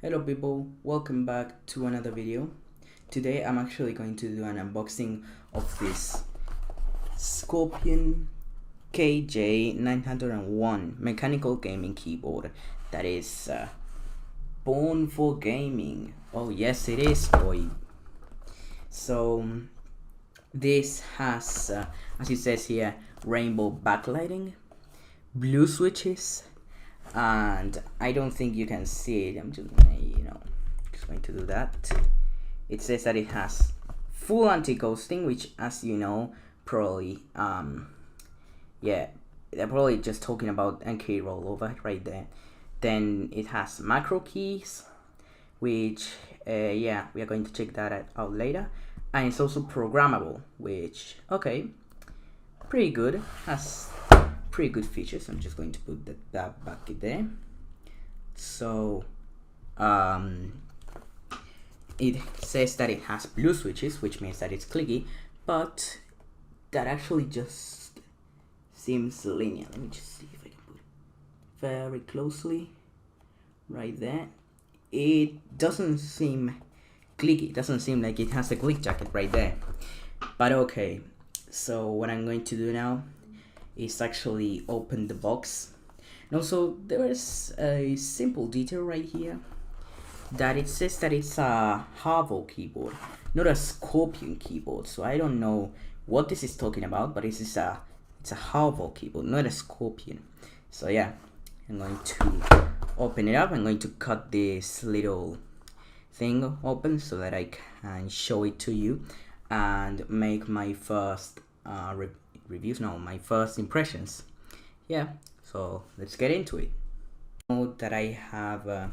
Hello people, welcome back to another video. Today I'm actually going to do an unboxing of this Scorpion KG901 mechanical gaming keyboard that is born for gaming. Oh yes, it is, boy. So this has, as it says here, rainbow backlighting, blue switches, and I don't think you can see it. I'm just gonna, just going to do that. It says that it has full anti-ghosting, which, as you know, probably yeah, they're probably just talking about NK rollover right there. Then it has macro keys, which yeah, we are going to check that out later. And it's also programmable, which, okay, pretty good, has pretty good features. I'm just going to put that back in there. So it says that it has blue switches, which means that it's clicky, but that actually just seems linear. Let me just see if I can put it very closely right there. It doesn't seem clicky, it doesn't seem like it has a click jacket right there, but okay. So what I'm going to do now is actually open the box. And also there is a simple detail right here that it says that it's a Marvo keyboard, not a Scorpion keyboard. So I don't know what this is talking about, but it's a Marvo keyboard, not a Scorpion. So yeah, I'm going to open it up. I'm going to cut this little thing open so that I can show it to you and make my first my first impressions. Yeah, so let's get into it. Note that I have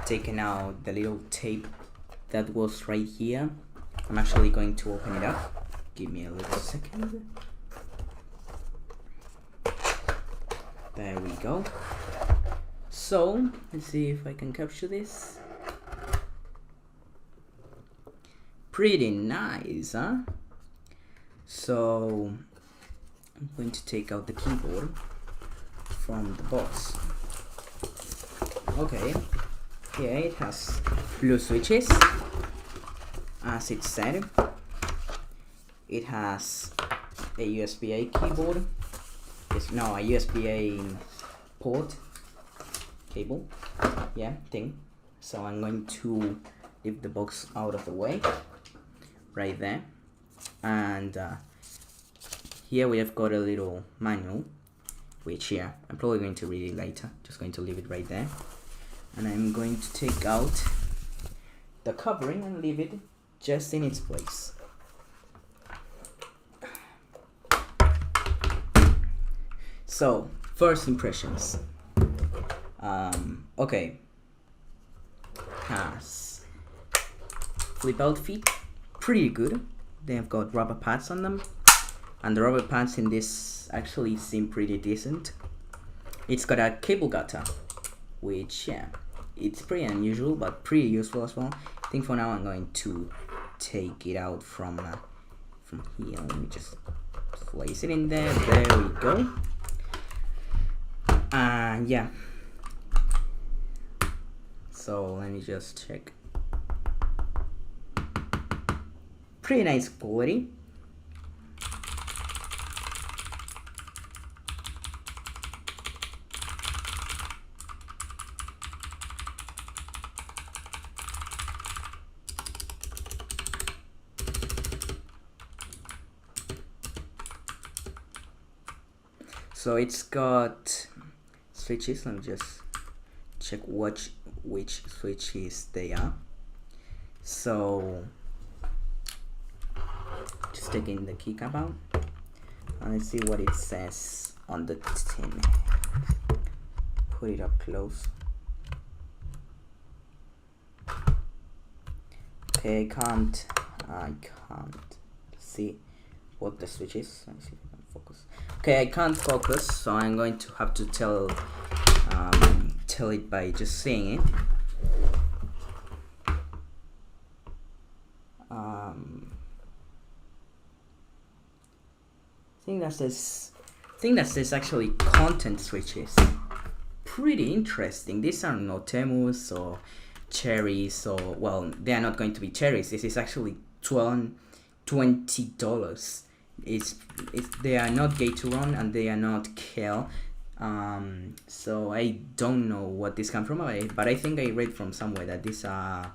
taken out the little tape that was right here. I'm actually going to open it up. Give me a little second. There we go. So let's see if I can capture this. Pretty nice, huh? So I'm going to take out the keyboard from the box. Okay, here it has blue switches, as it said. It has a USB-A keyboard. It's no, a USB-A port cable, yeah, thing. So I'm going to leave the box out of the way right there, and here we have got a little manual, which, yeah, I'm probably going to read it later. Just going to leave it right there, and I'm going to take out the covering and leave it just in its place. So first impressions. Okay, has flip out feet, pretty good. They have got rubber pads on them, and the rubber pads in this actually seem pretty decent. It's got a cable gutter, which, yeah, it's pretty unusual but pretty useful as well. I think for now I'm going to take it out from here. Let me just place it in there. There we go. And yeah, so let me just check. Pretty nice quality. So it's got switches. Let me just check which switches they are. So just taking the keycap out and let's see what it says on the tin. Put it up close. Okay, I can't see what the switch is. Let me see if I can focus. Okay, I can't focus, so I'm going to have to tell it by just saying it. I think that says actually content switches. Pretty interesting. These are no Temus or cherries, or well, they are not going to be cherries. This is actually $20. It's they are not Gatorade and they are not kale. So I don't know what this comes from, but I think I read from somewhere that these are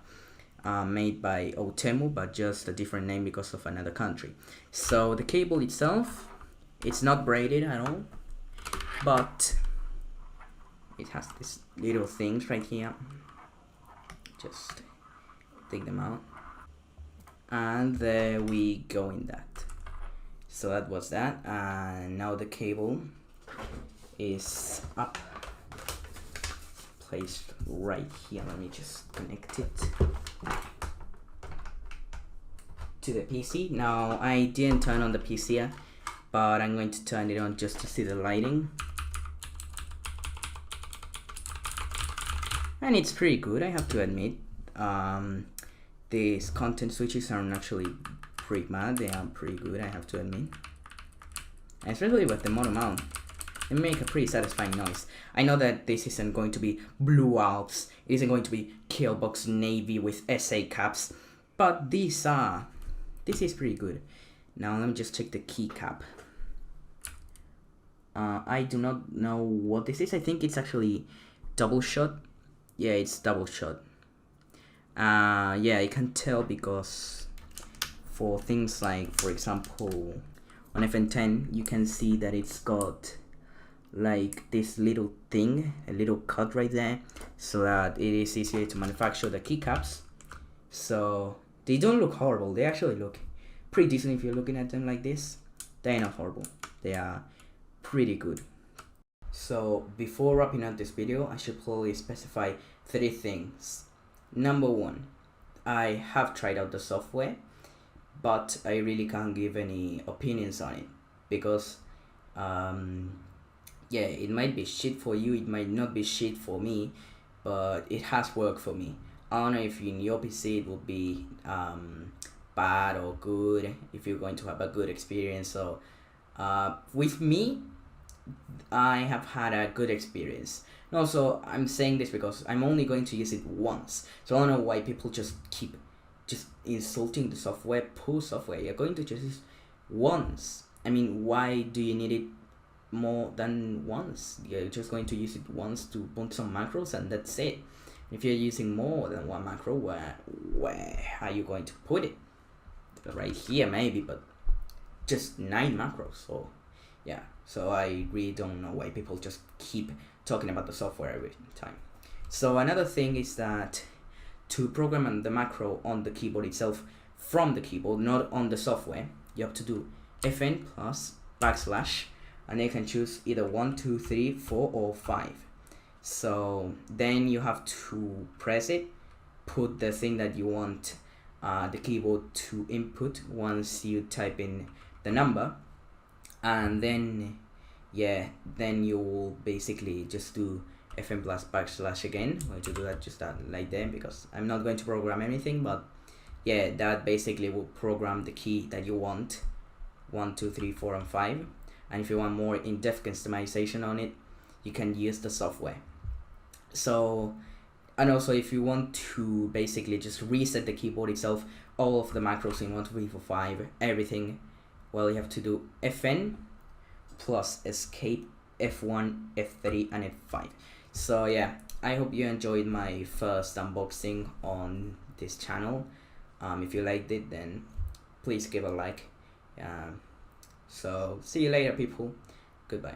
made by Otemu, but just a different name because of another country. So the cable itself, it's not braided at all, but it has these little things right here. Just take them out, and there we go in that. So that was that, and now the cable is up, placed right here. Let me just connect it to the PC. Now I didn't turn on the PC yet, but I'm going to turn it on just to see the lighting, and it's pretty good, I have to admit. These content switches are actually pretty bad, they are pretty good, I have to admit, and especially with the mono mount. They make a pretty satisfying noise. I know that this isn't going to be Blue Alps, it isn't going to be Killbox Navy with SA caps, but this is pretty good. Now let me just check the keycap. I do not know what this is. I think it's actually double shot. Yeah, it's double shot. Yeah, I can tell because for things like, for example, on FN10, you can see that it's got like this little thing, a little cut right there, so that it is easier to manufacture the keycaps. So they don't look horrible, they actually look pretty decent if you're looking at them like this. They're not horrible, they are pretty good. So before wrapping up this video, I should probably specify 3 things. Number 1, I have tried out the software, but I really can't give any opinions on it because yeah, it might be shit for you, it might not be shit for me, but it has worked for me. I don't know if in your PC it will be bad or good, if you're going to have a good experience. So with me, I have had a good experience. And also, I'm saying this because I'm only going to use it once, so I don't know why people just keep insulting the software. Poor software, you're going to just use once. I mean, why do you need it more than once? You're just going to use it once to put some macros and that's it. If you're using more than one macro, where are you going to put it? Right here maybe, but just 9 macros. So yeah, so I really don't know why people just keep talking about the software every time. So another thing is that to program the macro on the keyboard itself from the keyboard, not on the software, you have to do FN plus / and you can choose either 1, 2, 3, 4 or 5. So then you have to press it, put the thing that you want the keyboard to input once you type in the number, and then yeah, then you will basically just do FN plus / again. I'm going to do that just like that because I'm not going to program anything, but yeah, that basically will program the key that you want, 1, 2, 3, 4 and 5. And if you want more in-depth customization on it, you can use the software. So, and also if you want to basically just reset the keyboard itself, all of the macros in 1, 2, 3, 4, 5, everything, well, you have to do FN plus escape F1, F3 and F5. So yeah, I hope you enjoyed my first unboxing on this channel. If you liked it, then please give a like. So see you later, people. Goodbye.